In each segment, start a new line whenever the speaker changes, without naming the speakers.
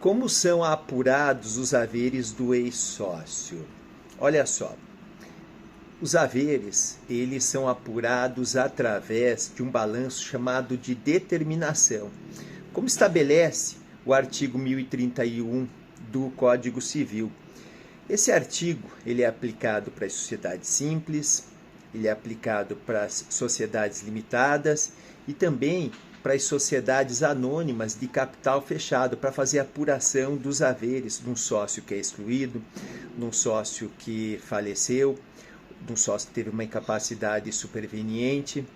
Como são apurados os haveres do ex-sócio? Olha só, os haveres, eles são apurados através de um balanço chamado de determinação, como estabelece o artigo 1031 do Código Civil. Esse artigo, ele é aplicado para as sociedades simples, ele é aplicado para as sociedades limitadas e também para as sociedades anônimas de capital fechado, para fazer a apuração dos haveres de um sócio que é excluído, de um sócio que faleceu, de um sócio que teve uma incapacidade superveniente,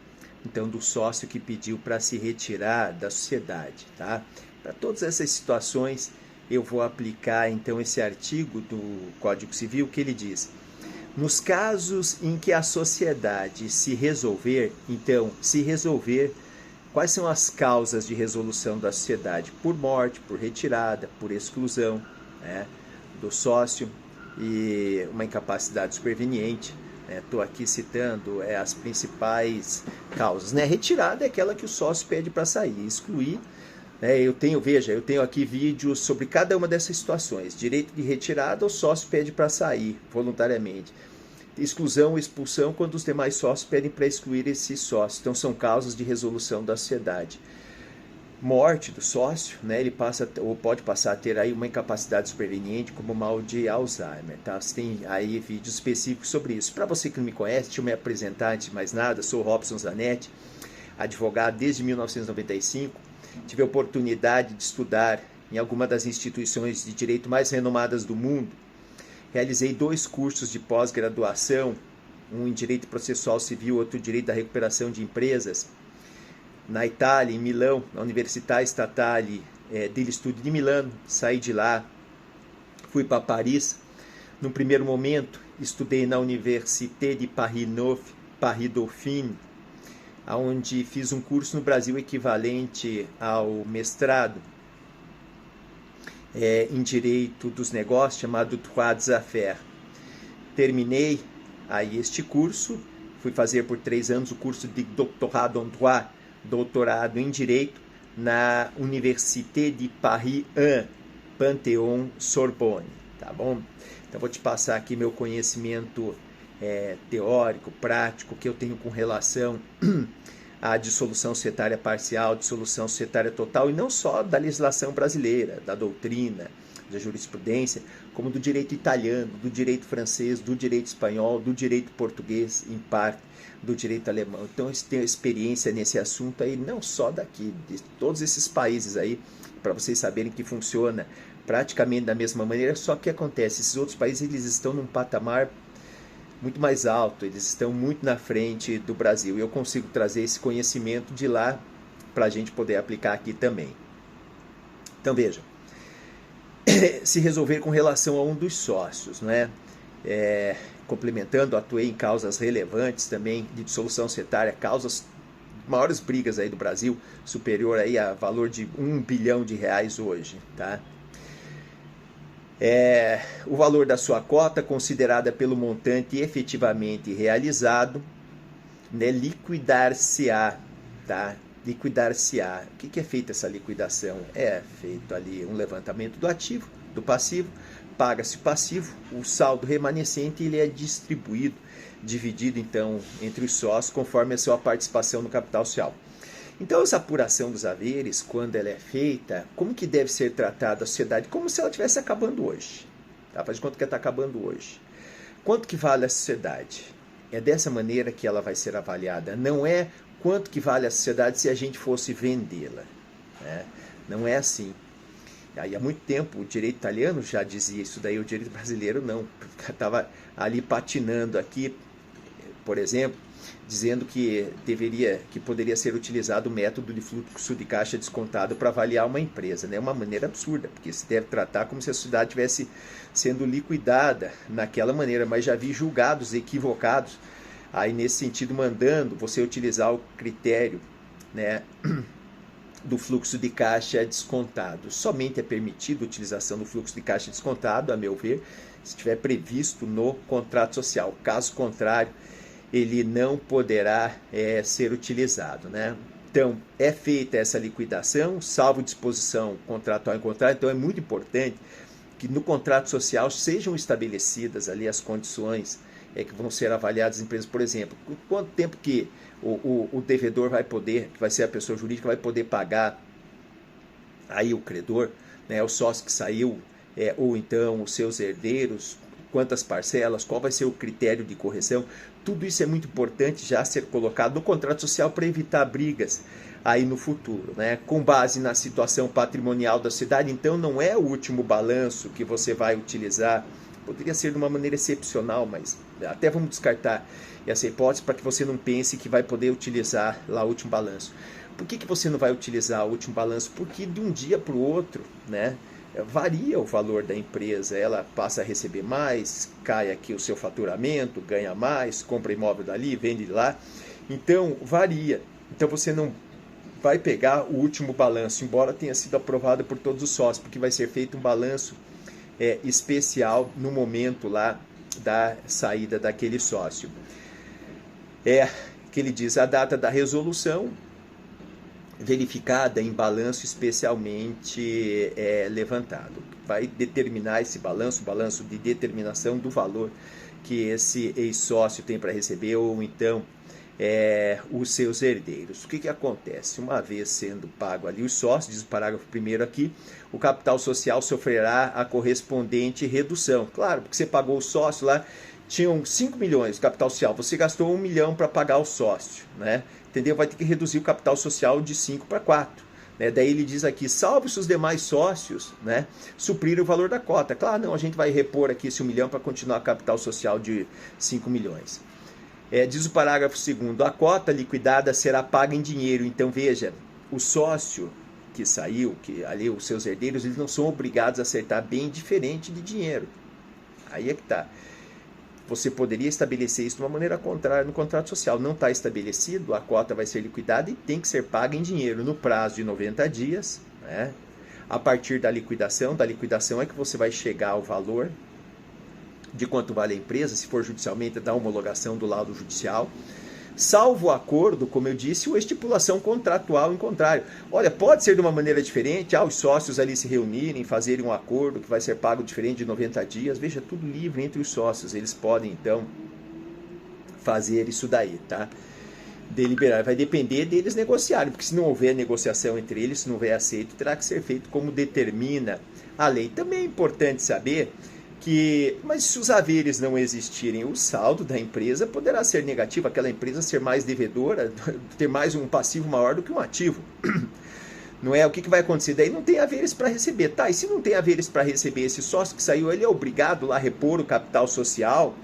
então do sócio que pediu para se retirar da sociedade, tá? Para todas essas situações, eu vou aplicar então esse artigo do Código Civil que ele diz: nos casos em que a sociedade se resolver, quais são as causas de resolução da sociedade? Por morte, por retirada, por exclusão, né, do sócio e uma incapacidade superveniente. Estou aqui citando as principais causas. Né? Retirada é aquela que o sócio pede para sair. Excluir, eu tenho aqui vídeos sobre cada uma dessas situações. Direito de retirada, o sócio pede para sair voluntariamente. Exclusão ou expulsão, quando os demais sócios pedem para excluir esse sócio. Então, são causas de resolução da sociedade. Morte do sócio, ele passa ou pode passar a ter aí uma incapacidade superveniente, como mal de Alzheimer. Tá? Você tem aí vídeos específicos sobre isso. Para você que não me conhece, deixa eu me apresentar antes de mais nada. Sou Robson Zanetti, advogado desde 1995. Tive a oportunidade de estudar em alguma das instituições de direito mais renomadas do mundo. Realizei 2 cursos de pós-graduação, um em Direito Processual Civil, outro em Direito da Recuperação de Empresas, na Itália, em Milão, na Università Statale degli Studi di Milano. Saí de lá, fui para Paris. No primeiro momento, estudei na Université de Paris-Dauphine, onde fiz um curso no Brasil equivalente ao mestrado em Direito dos Negócios, chamado Droit des Affaires. Terminei aí este curso, fui fazer por 3 anos o curso de Doctorat en Droit, doutorado em Direito, na Université de Paris 1, Panthéon-Sorbonne, tá bom? Então vou te passar aqui meu conhecimento teórico, prático, que eu tenho com relação a dissolução societária parcial, dissolução societária total, e não só da legislação brasileira, da doutrina, da jurisprudência, como do direito italiano, do direito francês, do direito espanhol, do direito português, em parte, do direito alemão. Então, eu tenho experiência nesse assunto aí, não só daqui, de todos esses países aí, para vocês saberem que funciona praticamente da mesma maneira, só que acontece, esses outros países eles estão num patamar muito mais alto, eles estão muito na frente do Brasil. E eu consigo trazer esse conhecimento de lá para a gente poder aplicar aqui também. Então vejam, se resolver com relação a um dos sócios, complementando, atuei em causas relevantes também de dissolução societária, causas maiores brigas aí do Brasil, superior aí a valor de R$1 bilhão hoje, tá? O valor da sua cota, considerada pelo montante efetivamente realizado, liquidar-se-á, tá? Liquidar-se-á. O que é feita essa liquidação? É feito ali um levantamento do ativo, do passivo, paga-se o passivo, o saldo remanescente ele é distribuído, dividido então entre os sócios, conforme a sua participação no capital social. Então, essa apuração dos haveres, quando ela é feita, como que deve ser tratada a sociedade? Como se ela estivesse acabando hoje. Tá? Faz de conta que ela está acabando hoje. Quanto que vale a sociedade? É dessa maneira que ela vai ser avaliada. Não é quanto que vale a sociedade se a gente fosse vendê-la. Né? Não é assim. Aí, há muito tempo, o direito italiano já dizia isso daí, o direito brasileiro não. Estava ali patinando aqui, por exemplo, dizendo que poderia ser utilizado o método de fluxo de caixa descontado para avaliar uma empresa. É uma maneira absurda, porque se deve tratar como se a sociedade estivesse sendo liquidada naquela maneira, mas já vi julgados equivocados, aí nesse sentido, mandando você utilizar o critério do fluxo de caixa descontado. Somente é permitido a utilização do fluxo de caixa descontado, a meu ver, se estiver previsto no contrato social. Caso contrário, ele não poderá ser utilizado, né? Então, é feita essa liquidação, salvo disposição contratual em contrato. Então, é muito importante que no contrato social sejam estabelecidas ali as condições que vão ser avaliadas as empresas. Por exemplo, quanto tempo que o devedor vai poder, que vai ser a pessoa jurídica, vai poder pagar aí o credor, né, o sócio que saiu, ou então os seus herdeiros, quantas parcelas, qual vai ser o critério de correção. Tudo isso é muito importante já ser colocado no contrato social para evitar brigas aí no futuro, né? Com base na situação patrimonial da cidade. Então não é o último balanço que você vai utilizar, poderia ser de uma maneira excepcional, mas até vamos descartar essa hipótese para que você não pense que vai poder utilizar lá o último balanço. Por que você não vai utilizar o último balanço? Porque de um dia para o outro, né, varia o valor da empresa, ela passa a receber mais, cai aqui o seu faturamento, ganha mais, compra imóvel dali, vende lá, então varia. Então você não vai pegar o último balanço, embora tenha sido aprovado por todos os sócios, porque vai ser feito um balanço especial no momento lá da saída daquele sócio. Que ele diz a data da resolução verificada em balanço especialmente levantado. Vai determinar esse balanço, o balanço de determinação do valor que esse ex-sócio tem para receber, ou então os seus herdeiros. O que acontece? Uma vez sendo pago ali os sócios, diz o parágrafo 1º aqui, o capital social sofrerá a correspondente redução. Claro, porque você pagou o sócio lá, tinham 5 milhões de capital social, você gastou 1 milhão para pagar o sócio, né? Entendeu? Vai ter que reduzir o capital social de 5 para 4. Né? Daí ele diz aqui, salvo se os demais sócios, né, suprirem o valor da cota. Claro, não, a gente vai repor aqui esse 1 milhão para continuar a capital social de 5 milhões. Diz o parágrafo 2º, a cota liquidada será paga em dinheiro. Então veja, o sócio que saiu, que ali os seus herdeiros, eles não são obrigados a acertar bem diferente de dinheiro. Aí é que está. Você poderia estabelecer isso de uma maneira contrária no contrato social. Não está estabelecido, a cota vai ser liquidada e tem que ser paga em dinheiro no prazo de 90 dias. Né? A partir da liquidação é que você vai chegar ao valor de quanto vale a empresa, se for judicialmente, da homologação do laudo judicial. Salvo o acordo, como eu disse, ou estipulação contratual em contrário. Olha, pode ser de uma maneira diferente, os sócios ali se reunirem, fazerem um acordo que vai ser pago diferente de 90 dias, veja, tudo livre entre os sócios, eles podem então fazer isso daí, tá? Deliberar, vai depender deles negociarem, porque se não houver negociação entre eles, se não houver aceito, terá que ser feito como determina a lei. Também é importante saber mas se os haveres não existirem, o saldo da empresa poderá ser negativo, aquela empresa ser mais devedora, ter mais um passivo maior do que um ativo. Não é? O que vai acontecer? Daí não tem haveres para receber. Tá, e se não tem haveres para receber, esse sócio que saiu, ele é obrigado lá a repor o capital social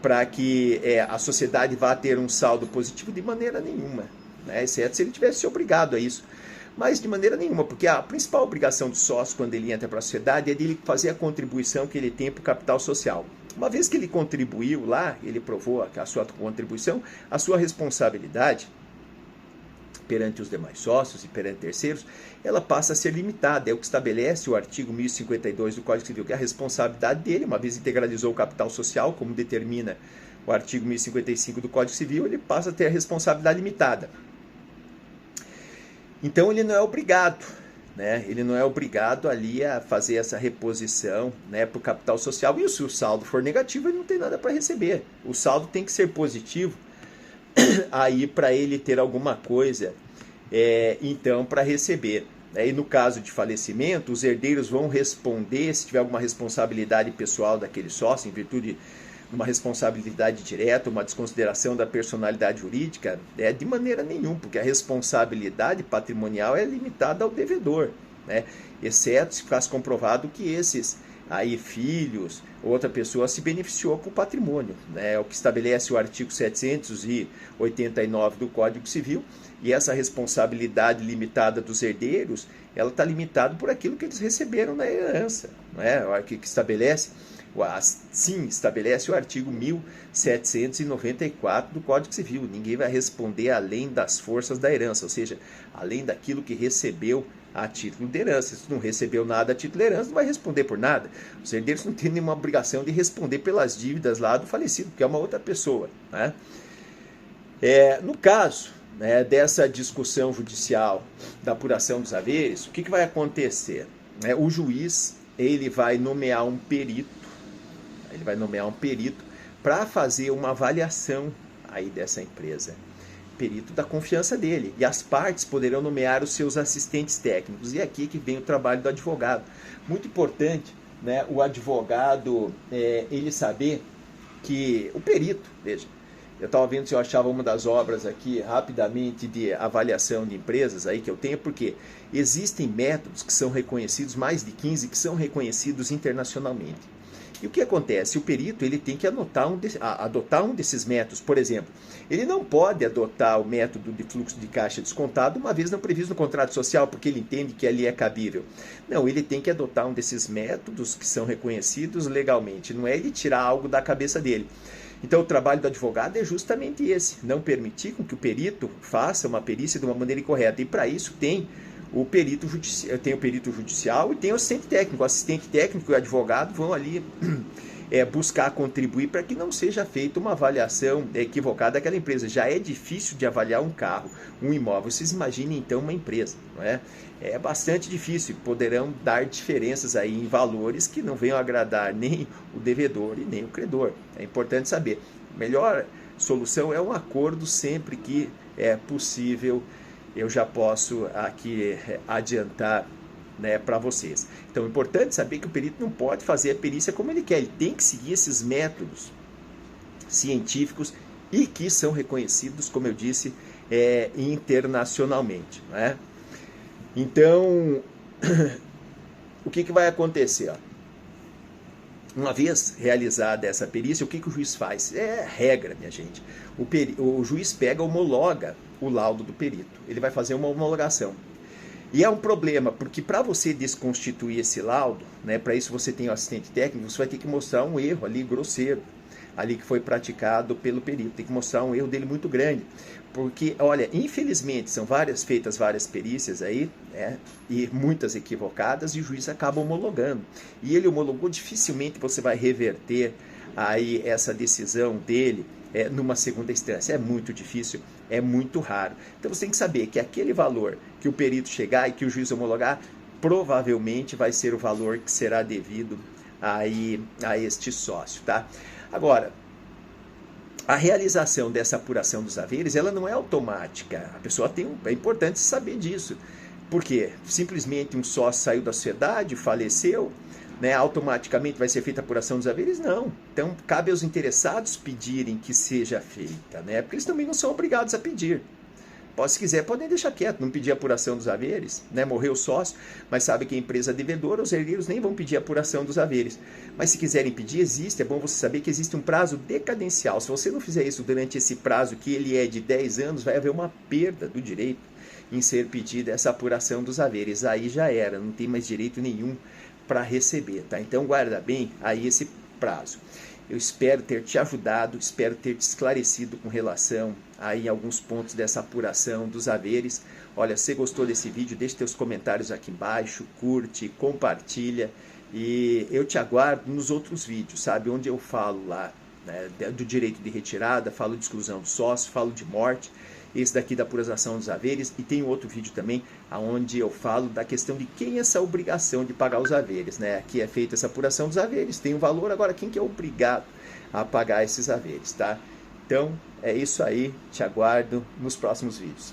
para que a sociedade vá ter um saldo positivo? De maneira nenhuma, né? Exceto se ele tivesse obrigado a isso. Mas de maneira nenhuma, porque a principal obrigação do sócio quando ele entra para a sociedade é de ele fazer a contribuição que ele tem para o capital social. Uma vez que ele contribuiu lá, ele provou a sua contribuição, a sua responsabilidade perante os demais sócios e perante terceiros, ela passa a ser limitada. É o que estabelece o artigo 1052 do Código Civil, que é a responsabilidade dele, uma vez integralizou o capital social, como determina o artigo 1055 do Código Civil, ele passa a ter a responsabilidade limitada. Então ele não é obrigado, né? Ele não é obrigado ali a fazer essa reposição, né, para o capital social. E se o saldo for negativo, ele não tem nada para receber. O saldo tem que ser positivo aí para ele ter alguma coisa, então, para receber. E no caso de falecimento, os herdeiros vão responder se tiver alguma responsabilidade pessoal daquele sócio, em virtude de uma responsabilidade direta, uma desconsideração da personalidade jurídica, de maneira nenhuma, porque a responsabilidade patrimonial é limitada ao devedor, né? Exceto se ficasse comprovado que esses aí filhos, outra pessoa se beneficiou com o patrimônio, né? É o que estabelece o artigo 789 do Código Civil, e essa responsabilidade limitada dos herdeiros, ela está limitada por aquilo que eles receberam na herança, né? O artigo que estabelece, sim, estabelece o artigo 1794 do Código Civil. Ninguém vai responder além das forças da herança, ou seja, além daquilo que recebeu a título de herança. Se não recebeu nada a título de herança, não vai responder por nada. Os herdeiros não têm nenhuma obrigação de responder pelas dívidas lá do falecido, que é uma outra pessoa, né? No caso né, dessa discussão judicial da apuração dos haveres, o que vai acontecer? O juiz ele vai nomear um perito, para fazer uma avaliação aí dessa empresa, perito da confiança dele, e as partes poderão nomear os seus assistentes técnicos, e é aqui que vem o trabalho do advogado. Muito importante, né, o advogado ele saber que o perito, veja, eu estava vendo se eu achava uma das obras aqui rapidamente de avaliação de empresas aí que eu tenho, porque existem métodos que são reconhecidos, mais de 15 que são reconhecidos internacionalmente. E o que acontece? O perito ele tem que adotar um desses métodos. Por exemplo, ele não pode adotar o método de fluxo de caixa descontado uma vez não previsto no contrato social, porque ele entende que ali é cabível. Não, ele tem que adotar um desses métodos que são reconhecidos legalmente. Não é ele tirar algo da cabeça dele. Então o trabalho do advogado é justamente esse, não permitir com que o perito faça uma perícia de uma maneira incorreta. E para isso tem o perito judicial e tem o assistente técnico. O assistente técnico e o advogado vão ali buscar contribuir para que não seja feita uma avaliação equivocada daquela empresa. Já é difícil de avaliar um carro, um imóvel. Vocês imaginem então uma empresa, não é? É bastante difícil, poderão dar diferenças aí em valores que não venham agradar nem o devedor e nem o credor. É importante saber. A melhor solução é um acordo sempre que é possível. Eu já posso aqui adiantar, né, para vocês. Então é importante saber que o perito não pode fazer a perícia como ele quer. Ele tem que seguir esses métodos científicos e que são reconhecidos, como eu disse, internacionalmente, né? Então, o que vai acontecer? Uma vez realizada essa perícia, o que o juiz faz? É regra, minha gente. O juiz homologa o laudo do perito. Ele vai fazer uma homologação. E é um problema, porque para você desconstituir esse laudo, né, para isso você tem o assistente técnico, você vai ter que mostrar um erro ali grosseiro, ali que foi praticado pelo perito. Tem que mostrar um erro dele muito grande. Porque, olha, infelizmente, são feitas várias perícias aí, né, e muitas equivocadas, e o juiz acaba homologando. E ele homologou, dificilmente você vai reverter aí essa decisão dele numa segunda instância. É muito difícil, é muito raro. Então você tem que saber que aquele valor que o perito chegar e que o juiz homologar, provavelmente vai ser o valor que será devido aí a este sócio, tá? Agora, a realização dessa apuração dos haveres, ela não é automática. A pessoa é importante saber disso. Por quê? Simplesmente um sócio saiu da sociedade, faleceu, né, automaticamente vai ser feita a apuração dos haveres? Não. Então, cabe aos interessados pedirem que seja feita, né? Porque eles também não são obrigados a pedir. Se quiser, podem deixar quieto, não pedir a apuração dos haveres, né? Morreu o sócio, mas sabe que a empresa é devedora, os herdeiros nem vão pedir a apuração dos haveres. Mas se quiserem pedir, é bom você saber que existe um prazo decadencial. Se você não fizer isso durante esse prazo, que ele é de 10 anos, vai haver uma perda do direito em ser pedida essa apuração dos haveres. Aí já era, não tem mais direito nenhum para receber, tá? Então guarda bem aí esse prazo. Eu espero ter te ajudado, espero ter te esclarecido com relação aí a alguns pontos dessa apuração dos haveres. Olha, se gostou desse vídeo, deixe teus comentários aqui embaixo, curte, compartilha e eu te aguardo nos outros vídeos, sabe? Onde eu falo lá, né, do direito de retirada, falo de exclusão do sócio, falo de morte, esse daqui da apuração dos haveres, e tem outro vídeo também onde eu falo da questão de quem é essa obrigação de pagar os haveres, né? Aqui é feita essa apuração dos haveres, tem um valor, agora quem que é obrigado a pagar esses haveres, tá? Então, é isso aí, te aguardo nos próximos vídeos.